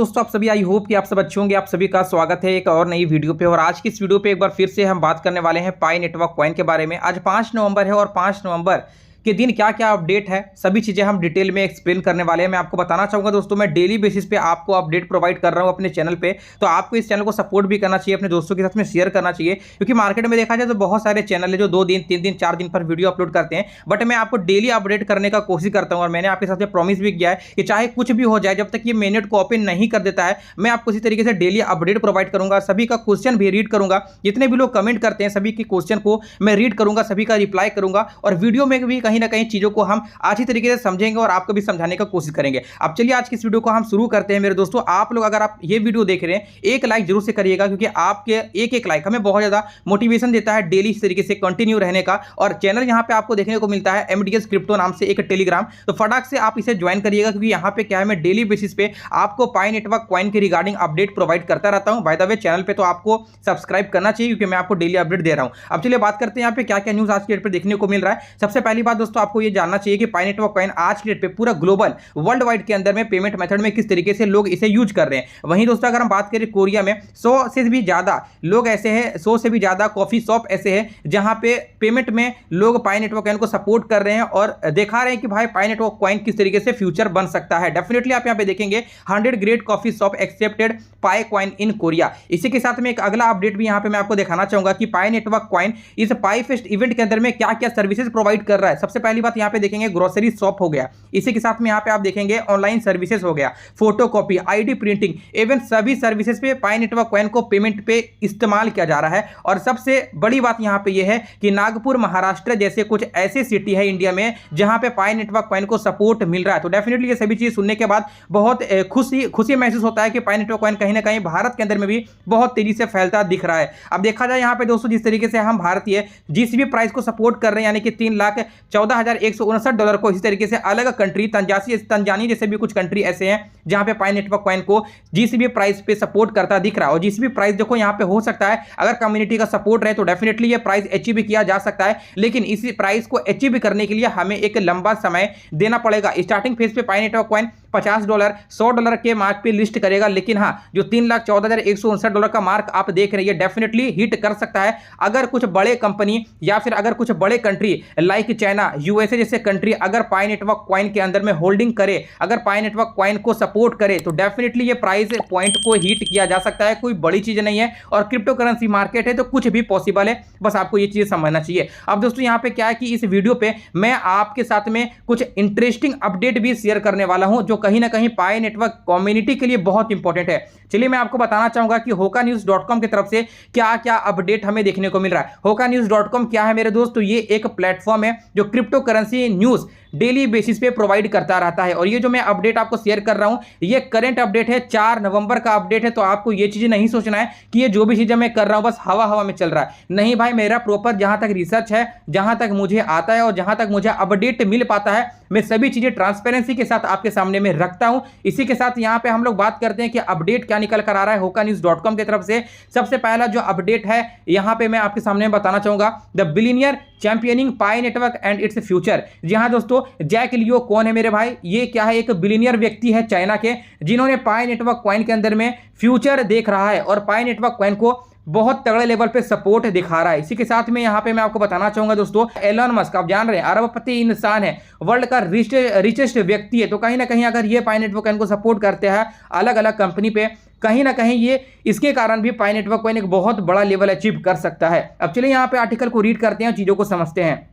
दोस्तों, आप सभी आई होप कि आप सब अच्छे होंगे। आप सभी का स्वागत है एक और नई वीडियो पे। और आज की इस वीडियो पे एक बार फिर से हम बात करने वाले हैं पाई नेटवर्क कॉइन के बारे में। आज 5 नवंबर है और 5 नवंबर के दिन क्या क्या अपडेट है, सभी चीजें हम डिटेल में एक्सप्लेन करने वाले हैं। मैं आपको बताना चाहूंगा दोस्तों, मैं डेली बेसिस पे आपको अपडेट प्रोवाइड कर रहा हूं अपने चैनल पे, तो आपको इस चैनल को सपोर्ट भी करना चाहिए, अपने दोस्तों के साथ में शेयर करना चाहिए। क्योंकि मार्केट में देखा जाए तो बहुत सारे चैनल है जो 2 दिन 3 दिन 4 दिन पर वीडियो अपलोड करते हैं, बट मैं आपको डेली अपडेट करने का कोशिश करता हूं। और मैंने आपके साथ प्रॉमिस भी किया है कि चाहे कुछ भी हो जाए, जब तक ये मेनट को ओपन नहीं कर देता है, मैं आपको इसी तरीके से डेली अपडेट प्रोवाइड करूंगा। सभी का क्वेश्चन भी रीड करूंगा, जितने भी लोग कमेंट करते हैं सभी के क्वेश्चन को मैं रीड करूंगा, सभी का रिप्लाई करूंगा। और वीडियो में भी कहीं ना कहीं चीजों को हम अच्छी तरीके से समझेंगे और आपको भी समझाने का कोशिश करेंगे। अब चलिए आज की इस वीडियो को हम शुरू करते हैं। मेरे दोस्तों, आप लोग अगर आप ये वीडियो देख रहे हैं, एक लाइक जरूर से करिएगा, क्योंकि आपके एक लाइक हमें बहुत ज्यादा मोटिवेशन देता है डेली इस तरीके से कंटिन्यू रहने का। और चैनल यहां पे आपको देखने को मिलता है MDS क्रिप्टो नाम से एक टेलीग्राम, तो फटाक से आप इसे ज्वाइन करिएगा, क्योंकि यहां पे क्या है, मैं डेली बेसिस पे आपको पाई नेटवर्क कॉइन के रिगार्डिंग अपडेट प्रोवाइड करता रहता हूं। बाय द वे, चैनल पे तो आपको सब्सक्राइब करना चाहिए, क्योंकि मैं आपको डेली अपडेट दे रहा हूं। अब चलिए बात करते हैं यहाँ पे क्या क्या न्यूज आज के डेट पे देखने को मिल रहा है। सबसे पहली बात दोस्तों, आपको ये जानना चाहिए कि पाई नेटवर्क कॉइन आज के डेट पे पूरा ग्लोबल वर्ल्ड वाइड के अंदर में पेमेंट मेथड में किस तरीके से लोग इसे यूज कर रहे हैं। वहीं दोस्तों, अगर हम बात करें कोरिया में 100 से भी ज्यादा लोग ऐसे हैं, 100 से भी ज्यादा कॉफी शॉप ऐसे हैं जहां पे पेमेंट में लोग पाई नेटवर्क कॉइन को सपोर्ट कर रहे हैं और दिखा रहे हैं कि भाई पाई नेटवर्क कॉइन किस तरीके से फ्यूचर बन सकता है। डेफिनेटली आप यहां पे देखेंगे 100 great coffee shop accepted pi coin in Korea. इसी के साथ में एक अगला अपडेट भी यहां पे मैं आपको दिखाना चाहूंगा कि पाई नेटवर्क कॉइन इस पाई फेस्ट इवेंट के अंदर में क्या क्या सर्विसेज प्रोवाइड कर रहा है। सबसे पहली बात यहां पे देखेंगे ग्रोसरी शॉप हो गया, इसी के साथ में यहां पे आप देखेंगे ऑनलाइन सर्विसेज हो गया, फोटोकॉपी, आईडी प्रिंटिंग, इवन सभी सर्विसेज पे पाई नेटवर्क कॉइन को पेमेंट पे इस्तेमाल किया जा रहा है। और सबसे बड़ी बात यहां पे यह है कि नागपुर, महाराष्ट्र जैसे कुछ ऐसे सिटी है इंडिया में जहां पे पाई नेटवर्क कॉइन को सपोर्ट मिल रहा है। तो डेफिनेटली ये सभी चीज सुनने के बाद बहुत खुशी महसूस होता है कि पाई नेटवर्क कॉइन कहीं ना कहीं भारत के अंदर में भी बहुत तेजी से फैलता दिख रहा है। अब देखा जाए यहाँ पे दोस्तों, जिस तरीके से हम भारतीय जिस भी प्राइस को सपोर्ट कर रहे हैं, यानी कि $3,14,159 को, इसी तरीके से अलग कंट्री तंजानी जैसे भी कुछ कंट्री ऐसे हैं जहां पे पाई नेटवर्क कॉइन को जिस भी प्राइस पे सपोर्ट करता दिख रहा है। और जिस भी प्राइस देखो यहां पे हो सकता है, अगर कम्युनिटी का सपोर्ट रहे तो डेफिनेटली ये प्राइस अचीव किया जा सकता है। लेकिन इसी प्राइस को अचीव करने के लिए हमें एक लंबा समय देना पड़ेगा। स्टार्टिंग फेज पे पाई नेटवर्क कॉइन $50 $100 के मार्क पे लिस्ट करेगा, लेकिन हाँ, जो $3,14,159 का मार्क आप देख रहे हैं डेफिनेटली हिट कर सकता है अगर कुछ बड़े कंपनी या फिर अगर कुछ बड़े कंट्री लाइक चाइना, यूएसए जैसे कंट्री अगर पाई नेटवर्क कॉइन के अंदर में होल्डिंग करे, अगर पाई नेटवर्क कॉइन को सपोर्ट करे, तो डेफिनेटली ये प्राइस पॉइंट को हिट किया जा सकता है। कोई बड़ी चीज नहीं है और क्रिप्टो करेंसी मार्केट है तो कुछ भी पॉसिबल है, बस आपको ये चीज समझना चाहिए। अब दोस्तों, यहाँ पे क्या है कि इस वीडियो पे मैं आपके साथ में कुछ इंटरेस्टिंग अपडेट भी शेयर करने वाला हूं, जो कहीं ना कहीं पाई नेटवर्क कम्युनिटी के लिए बहुत इंपॉर्टेंट है। चलिए मैं आपको बताना चाहूंगा कि hokanews.com की तरफ से क्या क्या अपडेट हमें देखने को मिल रहा है। hokanews.com क्या है मेरे दोस्तों, ये एक प्लेटफॉर्म है जो crypto currency news daily basis पे प्रोवाइड करता रहता है। और ये जो मैं अपडेट आपको शेयर कर रहा हूं, ये करंट अपडेट है, 4 नवंबर का अपडेट है। तो आपको ये चीजें नहीं सोचना है कि ये जो भी चीजें मैं कर रहा हूं बस हवा में चल रहा है। नहीं भाई, मेरा प्रॉपर जहां तक रिसर्च है, जहां तक मुझे आता है और जहां तक मुझे अपडेट मिल पाता है, मैं सभी चीजें ट्रांसपेरेंसी के साथ आपके सामने में रखता हूं। इसी के साथ यहां पे हम लोग बात करते हैं कि अपडेट क्या निकल कर आ रहा है hokanews.com की तरफ से। सबसे पहला जो अपडेट है यहां पे मैं आपके सामने बताना चाहूंगा, the billionaire championing Pi network and its future. जी हां दोस्तों, जैक लियो कौन है मेरे भाई, ये क्या है, एक बिलियनियर व्यक्ति है चाइना के, जिन्होंने पाई नेटवर्क कॉइन के अंदर में फ्यूचर देख रहा है और पाई नेटवर्क कॉइन को बहुत तगड़े लेवल पे सपोर्ट दिखा रहा है। इसी के साथ में यहां पे मैं आपको बताना चाहूंगा दोस्तों, एलन मस्क आप जान रहे हैं अरबपति इंसान है, वर्ल्ड का रिचेस्ट व्यक्ति है। तो कहीं ना कहीं अगर ये पाई नेटवर्क कॉइन को सपोर्ट करते हैं अलग अलग कंपनी पे, कहीं ना कहीं ये इसके कारण भी पाई नेटवर्क कॉइन एक बहुत बड़ा लेवल अचीव कर सकता है। अब चलिए यहाँ पे आर्टिकल को रीड करते हैं, चीजों को समझते हैं।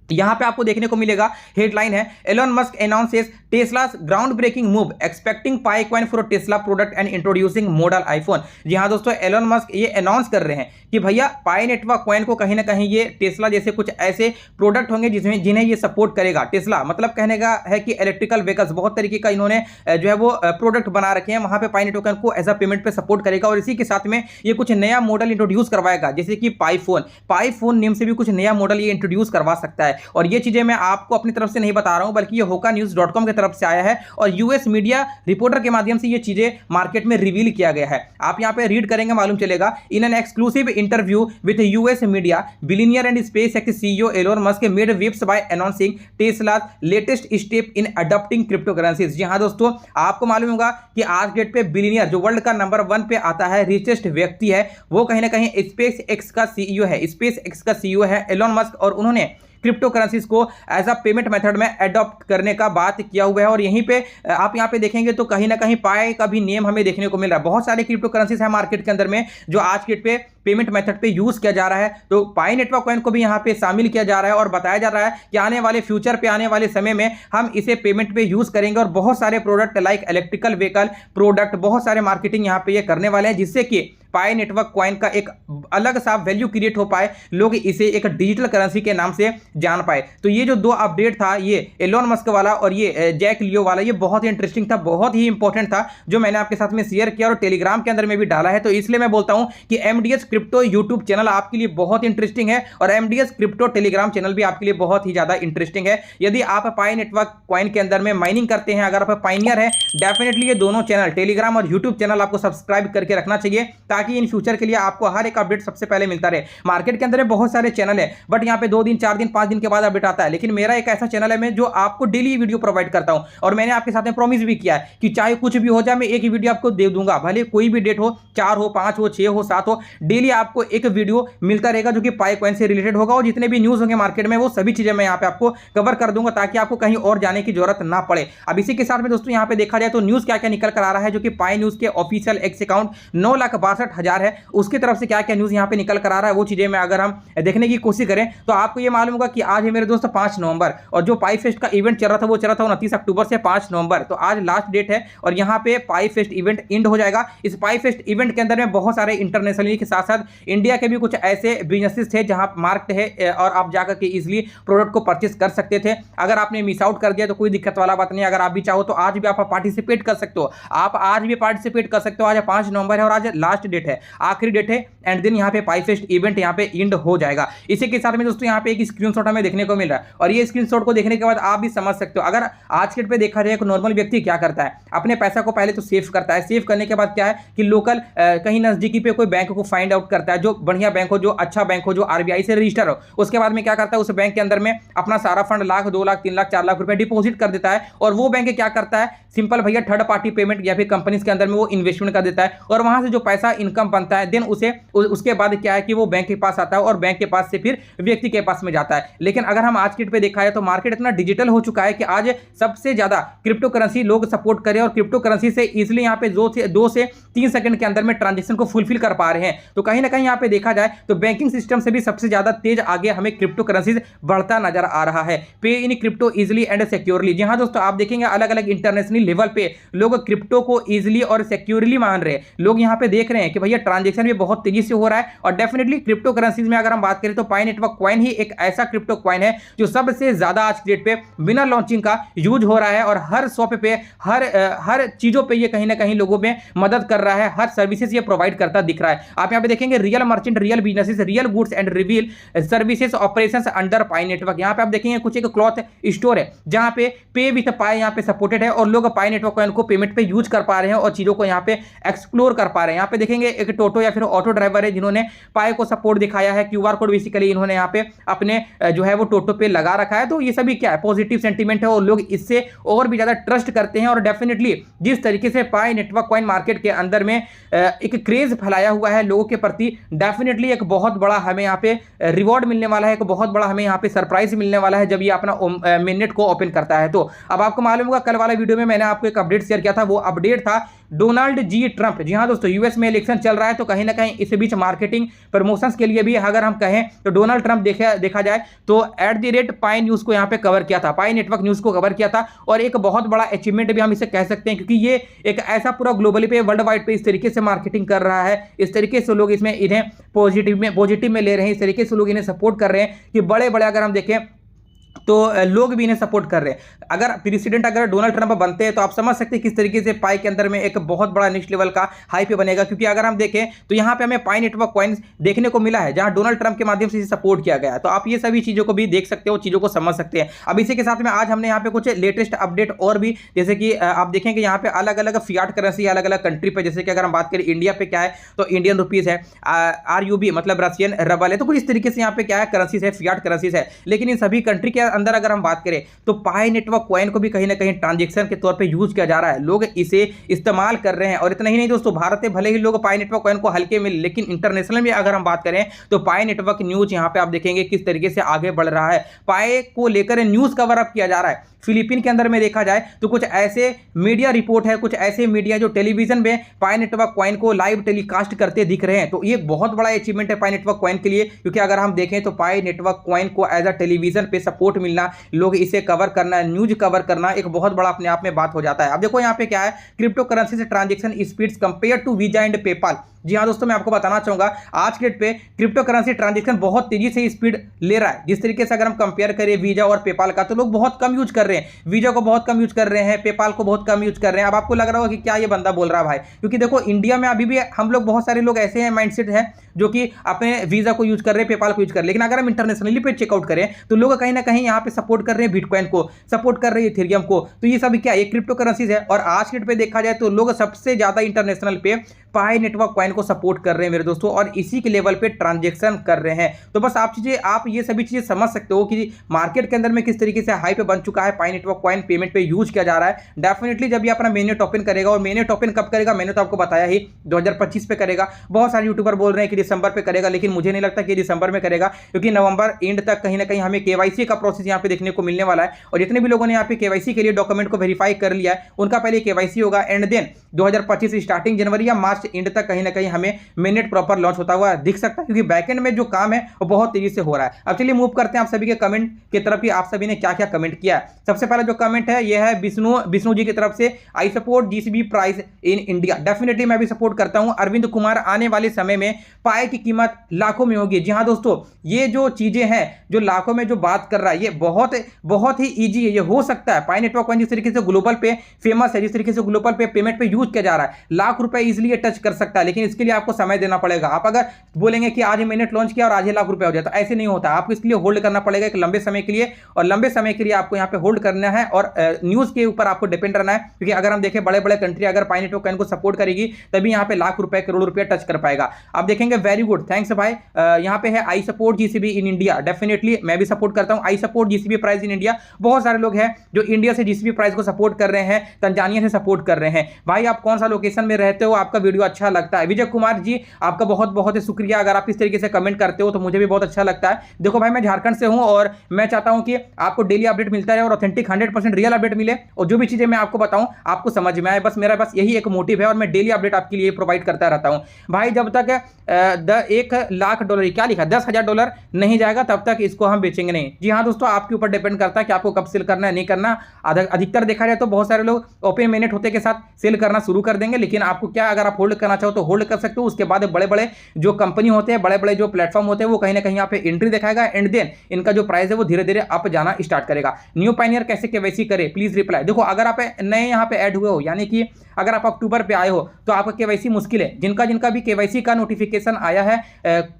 यहां पे आपको देखने को मिलेगा, हेडलाइन है, Elon Musk announces Tesla's ground breaking move expecting Pi coin for Tesla product and introducing model iPhone. जी हां दोस्तों, एलन मस्क ये अनाउंस कर रहे हैं कि भैया पाई नेटवर्क कॉइन को कहीं ना कहीं ये टेस्ला जैसे कुछ ऐसे प्रोडक्ट होंगे जिन्हें ये सपोर्ट करेगा। टेस्ला मतलब कहने का है कि इलेक्ट्रिकल व्हीकल्स, बहुत तरीके का इन्होंने जो है वो प्रोडक्ट बना रखे हैं, वहां पे पाई नेटवर्क को एज अ पेमेंट पे सपोर्ट करेगा। और इसी के साथ में ये कुछ नया मॉडल इंट्रोड्यूस करवाएगा, जैसे कि पाई फोन नेम से भी कुछ नया मॉडल ये इंट्रोड्यूस करवा सकता है। और ये चीजें मैं आपको अपनी तरफ से नहीं बता रहा हूं, बल्कि ये hokanews.com की तरफ तरफ से आया है और यूएस मीडिया रिपोर्टर के माध्यम से ये चीजें मार्केट में रिवील किया गया है। आप यहां पे रीड करेंगे मालूम चलेगा, in an exclusive interview with US media billionaire and SpaceX CEO Elon Musk made waves by announcing Tesla's latest step in adopting crypto currencies. जी हां दोस्तों, आपको मालूम होगा कि आज डेट पे बिलियनियर जो वर्ल्ड का नंबर 1 पे आता है, रिचेस्ट व्यक्ति है, वो कहीं ना कहीं स्पेस एक्स का सीईओ है। स्पेस एक्स का सीईओ है एलोन मस्क और उन्होंने क्रिप्टो करेंसीज को एज अ पेमेंट मेथड में अडॉप्ट करने का बात किया हुआ है। और यहीं पे आप यहां पे देखेंगे तो कहीं ना कहीं पाई का भी नेम हमें देखने को मिल रहा है। बहुत सारे क्रिप्टो करेंसीज है मार्केट के अंदर में जो आज के डेट पे पेमेंट मेथड पे यूज किया जा रहा है, तो पाई नेटवर्क कॉइन को भी यहां पे शामिल किया जा रहा है और बताया जा रहा है कि आने वाले फ्यूचर पे, आने वाले समय में हम इसे पेमेंट पे यूज करेंगे और बहुत सारे product like electrical vehicle product, बहुत सारे मार्केटिंग यहां पे ये करने वाले हैं, जिससे कि पाई नेटवर्क कॉइन का एक अलग सा वैल्यू क्रिएट हो पाए, लोग इसे एक डिजिटल करेंसी के नाम से जान पाए। तो ये जो 2 अपडेट था, ये एलोन मस्क वाला और ये जैक लियो वाला, ये बहुत ही इंटरेस्टिंग था, बहुत ही इंपॉर्टेंट था, जो मैंने आपके साथ में शेयर किया और टेलीग्राम के अंदर में भी डाला है। तो इसलिए मैं बोलता हूं कि एमडीएस क्रिप्टो यूट्यूब चैनल आपके लिए बहुत इंटरेस्टिंग है और एमडीएस क्रिप्टो टेलीग्राम चैनल भी आपके लिए बहुत ही ज्यादा इंटरेस्टिंग है। यदि आप पाई नेटवर्क कॉइन के अंदर में माइनिंग करते हैं, अगर आप पाइनियर है, डेफिनेटली ये दोनों चैनल टेलीग्राम और यूट्यूब चैनल आपको सब्सक्राइब करके रखना चाहिए, ताकि इन फ्यूचर के लिए आपको हर एक अपडेट सबसे पहले मिलता रहे। मार्केट के अंदर बहुत सारे चैनल है, बट यहां पे 2 दिन 4 दिन 5 दिन के बाद अपडेट आता है, लेकिन मेरा एक ऐसा चैनल है मैं जो आपको डेली वीडियो प्रोवाइड करता हूं और मैंने आपके साथ में प्रॉमिस भी किया है कि चाहे कुछ भी हो जाए मैं एक ही वीडियो आपको दे दूंगा, भले कोई भी डेट हो, 4 हो, 5 हो, 6 हो, 7 हो, डेली आपको एक वीडियो मिलता रहेगा जो कि पाई कॉइन से रिलेटेड होगा और जितने भी न्यूज होंगे मार्केट में वो सभी चीजें मैं यहां पे आपको कवर कर दूंगा, ताकि आपको कहीं और जाने की जरूरत ना पड़े। अब इसी के साथ में दोस्तों यहां पे देखा जाए तो न्यूज क्या क्या निकल कर आ रहा है, जो कि पाई न्यूज के ऑफिशियल एक्स अकाउंट 9,62,000 है, उसकी तरफ से क्या क्या न्यूज यहां पे निकल कर आ रहा है, वो चीजें मैं अगर हम देखने की कोशिश करें तो आपको ये मालूम होगा कि आज है मेरे दोस्त 5 नवंबर और जो पाई फेस्ट का इवेंट चल रहा था वो चल रहा था 29 अक्टूबर से 5 नवंबर, तो आज लास्ट डेट है और यहां पे पाई फेस्ट इवेंट एंड हो जाएगा। इस पाई फेस्ट इवेंट के अंदर में बहुत सारे इंटरनेशनली के साथ साथ इंडिया के भी कुछ ऐसे बिजनेसेस थे जहां मार्क्ड है और आप जाकर के इजीली प्रोडक्ट को परचेस कर सकते थे। अगर आपने मिस आउट कर दिया तो कोई दिक्कत वाला बात नहीं, अगर आप भी चाहो तो आज भी आप पार्टिसिपेट कर सकते हो, आप आज भी पार्टिसिपेट कर सकते हो। आज 5 नवंबर है और आज लास्ट डेट है, आखिरी डेट है एंड देन यहाँ पे पाई फेस्ट इवेंट यहाँ पे एंड हो जाएगा। इसी के साथ में दोस्तों यहाँ पे एक स्क्रीनशॉट हमें देखने को मिल रहा है और ये स्क्रीनशॉट को देखने के बाद आप भी समझ सकते हो। अगर आज के डेट पे देखा जाए एक नॉर्मल व्यक्ति क्या करता है, अपने पैसा को पहले तो सेव करता है, सेव करने के बाद क्या है कि लोकल कहीं नजदीकी पे कोई बैंक को फाइंड आउट करता है, जो बढ़िया बैंक हो, जो अच्छा बैंक हो, जो आरबीआई से रजिस्टर हो, उसके बाद में क्या करता है उस बैंक के अंदर में अपना सारा फंड 1,00,000, 2,00,000, 3,00,000, 4,00,000 रुपए डिपॉजिट कर देता है और वो बैंक क्या करता है, सिंपल भैया थर्ड पार्टी पेमेंट या फिर कंपनीज के अंदर में वो इन्वेस्टमेंट कर देता है और वहां से जो पैसा इनकम बनता है देन उसे उसके बाद क्या है कि वो बैंक के पास आता है और बैंक के पास से फिर व्यक्ति के पास में जाता है। लेकिन अगर हम आज के डेट पे देखा है तो मार्केट इतना डिजिटल हो चुका है कि आज सबसे ज्यादा क्रिप्टो करेंसी लोग सपोर्ट करें और क्रिप्टो करेंसी से इजिली यहाँ पे 2 से 3 सेकंड के अंदर में ट्रांजेक्शन को फुलफिल कर पा रहे हैं। तो कहीं ना कहीं यहाँ पे देखा जाए तो बैंकिंग सिस्टम से भी सबसे ज्यादा तेज आगे हमें क्रिप्टो करेंसीज बढ़ता नजर आ रहा है। Pay in crypto easily and securely, जी हाँ दोस्तों, आप देखेंगे अलग अलग इंटरनेशनल लेवल पे लोग क्रिप्टो को इजिली और सिक्योरली मान रहे हैं। लोग यहाँ पे देख रहे हैं कि भैया ट्रांजेक्शन भी बहुत तेजी से हो रहा है और डेफिनेटली क्रिप्टो करेंसीज में अगर हम बात करें तो पाई नेटवर्क कॉइन ही एक ऐसा क्रिप्टो कॉइन है जो सबसे ज्यादा आज के डेट पे बिना लॉन्चिंग का यूज हो रहा है और हर शॉप पे हर चीजों पे ये कहीं ना कहीं लोगों में मदद कर रहा है, हर सर्विसेज ये प्रोवाइड करता दिख रहा है। आप यहाँ पे देखेंगे real merchant, real businesses, real goods and reveal services operations under pi network. यहाँ पे आप देखेंगे कुछ एक क्लॉथ स्टोर है जहाँ पे पे विथ पाई यहाँ पे सपोर्टेड है और लोग पाई नेटवर्क कॉइन को पेमेंट पे यूज कर पा रहे हैं और चीजों को यहाँ पे एक्सप्लोर कर पा रहे हैं। यहाँ पे देखेंगे एक टोटो या फिर ऑटो ड्राइवर है जिन्होंने पाई को सपोर्ट दिखाया है, क्यूआर कोड बेसिकली इन्होंने यहाँ पे अपने जो है वो टोटो पे लगा रखा है। तो ये सभी क्या है, पॉजिटिव सेंटीमेंट है और लोग इससे और भी ज्यादा ट्रस्ट करते हैं और डेफिनेटली जिस तरीके से पाई नेटवर्क कॉइन मार्केट के अंदर में एक क्रेज फैलाया हुआ है लोगों के प्रति, डेफिनेटली एक बहुत बड़ा हमें यहाँ पे रिवॉर्ड मिलने वाला है, एक बहुत बड़ा हमें यहाँ पे सरप्राइज मिलने वाला है जब ये अपना मिनट को ओपन करता है। तो अब आपको मालूम होगा कल वाला वीडियो में मैंने आपको एक अपडेट शेयर किया था, वो अपडेट था डोनाल्ड जी ट्रंप। जी हाँ दोस्तों, यूएस में इलेक्शन चल रहा है तो कहीं ना कहीं इस बीच मार्केटिंग प्रमोशंस के लिए भी अगर हम कहें तो डोनाल्ड ट्रंप देखा जाए तो @ पाई न्यूज को यहाँ पे कवर किया था, पाई नेटवर्क न्यूज को कवर किया था और एक बहुत बड़ा अचीवमेंट भी हम इसे कह सकते हैं क्योंकि ये एक ऐसा पूरा ग्लोबली पे वर्ल्ड वाइड पे इस तरीके से मार्केटिंग कर रहा है, इस तरीके से लोग इसमें इन्हें पॉजिटिव में ले रहे हैं, इस तरीके से लोग इन्हें सपोर्ट कर रहे हैं कि बड़े बड़े अगर हम देखें तो लोग भी इन्हें सपोर्ट कर रहे हैं। अगर प्रेसिडेंट अगर डोनाल्ड ट्रंप बनते हैं तो आप समझ सकते हैं किस तरीके से पाई के अंदर में एक बहुत बड़ा नेक्स्ट लेवल का हाइप बनेगा, क्योंकि अगर हम देखें तो यहाँ पे हमें पाई नेटवर्क कॉइन्स देखने को मिला है जहां डोनाल्ड ट्रंप के माध्यम से सपोर्ट किया गया है। तो आप ये सभी चीजों को भी देख सकते हो, चीजों को समझ सकते हैं। अब इसी के साथ में आज हमने यहाँ पे कुछ लेटेस्ट अपडेट और भी, जैसे कि आप देखेंगे यहाँ पे अलग अलग फियाट करेंसी अलग अलग कंट्री पे, जैसे कि अगर हम बात करें इंडिया पे क्या है तो इंडियन रुपीज है, RUB मतलब रशियन रबल है, तो कुछ इस तरीके से यहाँ पे क्या है करेंसीज है, फियाट करेंसीज है। लेकिन इन सभी कंट्री के अंदर अगर हम बात करें तो पाई नेटवर्क कॉइन को भी कहीं ना कहीं ट्रांजेक्शन के तौर पे यूज किया जा रहा है, लोग इसे इस्तेमाल कर रहे हैं। और इतना ही नहीं दोस्तों, भारत में भले ही लोग पाई नेटवर्क कॉइन को हल्के में, लेकिन इंटरनेशनल में अगर हम बात करें तो पाई नेटवर्क न्यूज यहाँ पे आप देखेंगे किस तरीके से आगे बढ़ रहा है। पाई को लेकर न्यूज कवर अप किया जा रहा है। फिलीपीन के अंदर में देखा जाए तो कुछ ऐसे मीडिया रिपोर्ट है, कुछ ऐसे मीडिया जो टेलीविजन में पाई नेटवर्क कॉइन को लाइव टेलीकास्ट करते दिख रहे हैं। तो ये बहुत बड़ा अचीवमेंट है पाई नेटवर्क कॉइन के लिए, क्योंकि अगर हम देखें तो पाई नेटवर्क कॉइन को एज अ टेलीविजन पे सपोर्ट मिलना, लोग इसे कवर करना, न्यूज कवर करना एक बहुत बड़ा अपने आप में बात हो जाता है। अब देखो यहाँ पे क्या है, क्रिप्टो करेंसी से transaction speeds compare to Visa and PayPal. जी हाँ दोस्तों, मैं आपको बताना चाहूंगा आज के डेट पे क्रिप्टो करेंसी ट्रांजेक्शन बहुत तेजी से स्पीड ले रहा है। जिस तरीके से अगर हम कंपेयर करें वीजा और पेपाल का, तो लोग बहुत कम यूज कर रहे हैं, वीजा को बहुत कम यूज कर रहे हैं, पेपाल को बहुत कम यूज कर रहे हैं। अब आपको लग रहा होगा कि क्या ये बंदा बोल रहा है भाई, क्योंकि देखो इंडिया में अभी भी हम लोग बहुत सारे लोग ऐसे हैं माइंडसेट है जो कि अपने वीजा को यूज कर रहे हैं, पेपाल को यूज कर रहे हैं। लेकिन अगर हम इंटरनेशनली पे चेकआउट करें तो लोग कहीं ना कहीं यहाँ पे सपोर्ट कर रहे हैं बिटकॉइन को, सपोर्ट कर रहे हैं इथेरियम को। तो ये सब क्या, ये क्रिप्टो करेंसीज है। और आज के डेट पे देखा जाए तो लोग सबसे ज्यादा इंटरनेशनल पे पाई नेटवर्क कॉइन को सपोर्ट कर रहे हैं मेरे दोस्तों, और इसी के लेवल पे ट्रांजैक्शन कर रहे हैं। तो बस आप ये सभी चीजें समझ सकते हो कि मार्केट के अंदर में किस तरीके से हाई पे बन चुका है पाई नेटवर्क कॉइन, पेमेंट पे यूज किया जा रहा है। डेफिनेटली जब ये अपना मेननेट ओपन करेगा, और मेननेट ओपन कब करेगा मैंने तो आपको बताया ही 2025 पे करेगा। बहुत सारे यूट्यूबर बोल रहे हैं कि दिसंबर पे करेगा, लेकिन मुझे नहीं लगता कि दिसंबर में करेगा, क्योंकि नवंबर एंड तक कहीं ना कहीं हमें केवाईसी का प्रोसेस यहाँ पे देखने को मिलने वाला है। और जितने भी लोगों ने यहाँ पे केवाईसी के लिए डॉक्यूमेंट को वेरीफाई कर लिया है, उनका पहले केवाईसी होगा, एंड देन 2025 स्टार्टिंग जनवरी या मार्च एंड तक कहीं ना कहीं हमें मेननेट प्रॉपर लॉन्च होता हुआ दिख सकता है, क्योंकि बैकएंड में जो काम है वो बहुत तेजी से हो रहा है। अब चलिए मूव करते हैं आप सभी के कमेंट की तरफ कि आप सभी ने क्या क्या कमेंट किया है। सबसे पहला जो कमेंट है ये है विष्णु जी की तरफ से, I support GCB price in India. Definitely मैं भी सपोर्ट करता हूं। अरविंद कुमार, आने वाले समय में पाई की कीमत लाखों में होगी। जी हाँ दोस्तों, ये जो चीजें हैं जो लाखों में जो बात कर रहा है, ये बहुत ही ईजी है, ये हो सकता है। पाई नेटवर्क कॉइन जिस तरीके से ग्लोबल पे फेमस है, जिस तरीके से ग्लोबल पे पेमेंट पे यूज किया जा रहा है, लाख रुपए इजिली टच कर सकता है। लेकिन इसके लिए आपको समय देना पड़ेगा। आप अगर बोलेंगे कि आज मेननेट लॉन्च किया और आज ही लाख रुपए हो जाए, तो ऐसे नहीं होता। आपको इसके लिए होल्ड करना पड़ेगा एक लंबे समय के लिए, और लंबे समय के लिए आपको यहाँ पे होल्ड करना है, और न्यूज के ऊपर आपको डिपेंड रहना है। क्योंकि अगर हम देखें बड़े बड़े कंट्री अगर पाई नेटवर्क कॉइन को सपोर्ट करेगी, तभी यहाँ पे लाख रुपए करोड़ रुपए टच कर पाएगा। आप देखेंगे, वेरी गुड, थैंक्स भाई। यहाँ पे है I support GCB in India. Definitely मैं भी सपोर्ट करता हूँ I support GCB price in India. बहुत सारे लोग हैं जो इंडिया से जीसीबी प्राइस को सपोर्ट कर रहे हैं, तंजानिया से सपोर्ट कर रहे हैं। भाई आप कौन सा लोकेशन में रहते हो, आपका वीडियो अच्छा लगता है। विजय कुमार जी, आपका बहुत बहुत शुक्रिया। अगर आप इस तरीके से कमेंट करते हो तो मुझे भी बहुत अच्छा लगता है। देखो भाई, मैं झारखंड से हूं और मैं चाहता हूं कि आपको डेली अपडेट मिलता रहे और ऑथेंटिक 100% रियल अपडेट मिले, और जो भी चीजें मैं आपको बताऊं आपको समझ में आए। बस मेरा यही एक मोटिव है, और मैं डेली अपडेट आपके लिए प्रोवाइड करता रहता हूं। भाई जब तक $1,00,000 क्या लिखा, $10,000 नहीं जाएगा तब तक इसको हम बेचेंगे नहीं। जी हाँ दोस्तों, आपके ऊपर डिपेंड करता है कि आपको कब सेल करना है, नहीं करना। अधिकतर देखा जाए तो बहुत सारे लोग ओपन मेननेट होते के साथ सेल करना शुरू कर देंगे। लेकिन आपको क्या, अगर आप होल्ड करना चाहो तो होल्ड कर सकते हो। उसके बाद बड़े बड़े जो कंपनी होते हैं, बड़े बड़े जो प्लेटफॉर्म होते हैं, वो कहीं ना कहीं यहाँ पे एंट्री दिखाएगा, एंड देन इनका जो प्राइस है वो धीरे धीरे अप जाना स्टार्ट करेगा। न्यू पायनियर कैसे केवाईसी करे, प्लीज रिप्लाई। देखो, अगर आप नए यहाँ पे ऐड हुए हो, यानी कि अगर आप अक्टूबर पे आए हो, तो आपका केवाईसी मुश्किल है। जिनका भी केवाईसी का नोटिफिकेशन आया है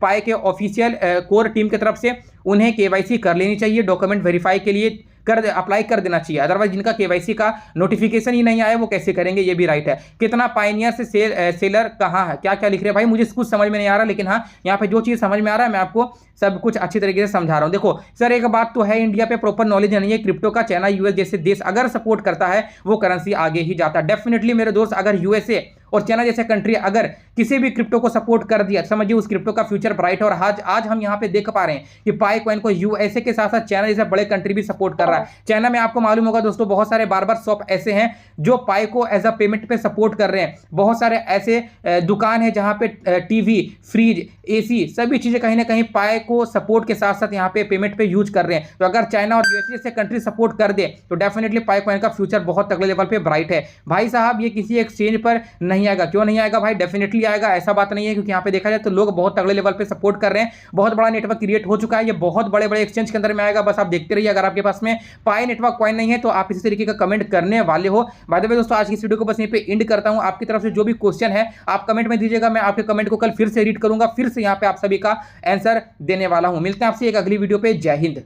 पाई के ऑफिशियल कोर टीम की तरफ से, उन्हें केवाईसी कर लेनी चाहिए, डॉक्यूमेंट वेरीफाई के लिए अप्लाई कर देना चाहिए। अदरवाइज जिनका केवाईसी का नोटिफिकेशन ही नहीं आया वो कैसे करेंगे, ये भी राइट है। कितना पायनियर से सेलर कहाँ है, क्या क्या लिख रहे हैं भाई, मुझे कुछ समझ में नहीं आ रहा। लेकिन हाँ, यहाँ पे जो चीज़ समझ में आ रहा है मैं आपको सब कुछ अच्छी तरीके से समझा रहा हूँ। देखो सर, एक बात तो है, इंडिया पे प्रॉपर नॉलेज नहीं है क्रिप्टो का। चाइना, यूएस जैसे देश अगर सपोर्ट करता है, वो करेंसी आगे ही जाता है। डेफिनेटली मेरे दोस्त, अगर यूएसए और चाइना जैसे कंट्री अगर किसी भी क्रिप्टो को सपोर्ट कर दिया, समझिए उस क्रिप्टो का फ्यूचर ब्राइट है। और आज हम यहाँ पे देख पा रहे हैं कि पाई कॉइन को यूएसए के साथ साथ चाइना जैसे बड़े कंट्री भी सपोर्ट कर रहा है। चाइना में आपको मालूम होगा दोस्तों, बहुत सारे बार्बर शॉप ऐसे हैं जो पाई को एज अ पेमेंट पे सपोर्ट कर रहे हैं। बहुत सारे ऐसे दुकान है जहाँ पे टीवी, फ्रिज, एसी सभी चीजें कहीं ना कहीं पाई को सपोर्ट के साथ साथ यहाँ पे पेमेंट पे यूज कर रहे हैं। तो अगर चाइना और यूएसए जैसे कंट्री सपोर्ट कर दे तो डेफिनेटली पाई कॉइन का फ्यूचर बहुत अगले लेवल पे ब्राइट है। भाई साहब, ये किसी एक्सचेंज पर नहीं नहीं आएगा। क्यों नहीं आएगा भाई, डेफिनेटली आएगा, ऐसा बात नहीं है, क्योंकि यहाँ पे देखा जाए तो लोग बहुत तगड़े लेवल पे सपोर्ट कर रहे हैं, बहुत बड़ा नेटवर्क क्रिएट हो चुका है, ये बहुत बड़े बड़े एक्सचेंज के अंदर में आएगा। बस आप देखते रहिए। अगर आपके पास में पाई नेटवर्क कॉइन नहीं है तो आप इसी तरीके का कमेंट करने वाले हो। बाय द वे दोस्तों, आज की इस वीडियो को बस यहीं पे एंड करता हूं। आपकी तरफ से जो भी क्वेश्चन है आप कमेंट में दीजिएगा, मैं आपके कमेंट को कल फिर से रीड करूंगा, फिर से यहाँ पे आप सभी का आंसर देने वाला हूं। मिलते हैं आपसे एक अगली वीडियो पे। जय हिंद।